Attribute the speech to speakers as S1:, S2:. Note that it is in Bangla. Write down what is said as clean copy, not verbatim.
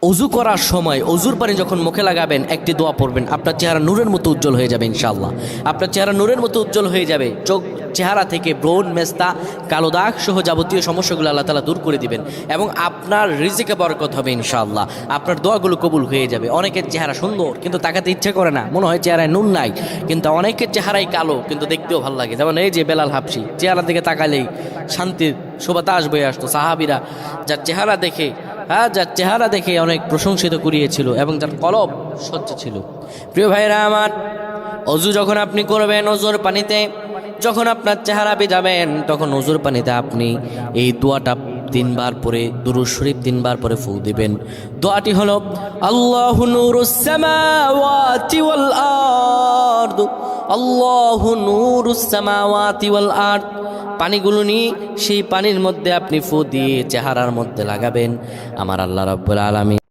S1: অজু করার সময় অজুর পানি যখন মুখে লাগাবেন একটি দোয়া পড়বেন, আপনার চেহারা নূরের মতো উজ্জ্বল হয়ে যাবে ইনশাআল্লাহ। আপনার চেহারা নূরের মতো উজ্জ্বল হয়ে যাবে, চেহারা থেকে ব্রণ, মেস্তা, কালো দাগ সহ যাবতীয় সমস্যাগুলো আল্লাহ তাআলা দূর করে দিবেন এবং আপনার রিজিকে বরকত হবে ইনশাআল্লাহ। আপনার দোয়াগুলো কবুল হয়ে যাবে। অনেকের চেহারা সুন্দর কিন্তু তাকাতে ইচ্ছে করে না, মনে হয় চেহারায় নুন নাই, কিন্তু অনেকের চেহারাই কালো কিন্তু দেখতেও ভালো লাগে। যেমন এই যে বেলাল হাবশি, চেহারা দিকে তাকালেই শান্তির সুবাতাস বয়ে আসতো। সাহাবীরা যার চেহারা দেখে অনেক প্রশংসিত করিয়েছিল এবং যার কলব স্বচ্ছ ছিল। প্রিয় ভাইরা আমার, অজু যখন আপনি করবেন, অজুর পানিতে যখন আপনার চেহারা ভিজাবেন, তখন অজুর পানিতে আপনি এই দোয়াটা 3 বার পরে, দুরূদ শরীফ 3 বার পরে ফু দিবেন। দোয়াটি হলো আল্লাহু নূরুস সামাওয়াতি ওয়াল আরদ, আল্লাহু নূরুস সামাওয়াতি ওয়াল আরদ। পানিগুলো নিয়ে সেই পানির মধ্যে আপনি ফু দিয়ে চেহারার মধ্যে লাগাবেন। আমার আল্লাহ রাব্বুল আলামিন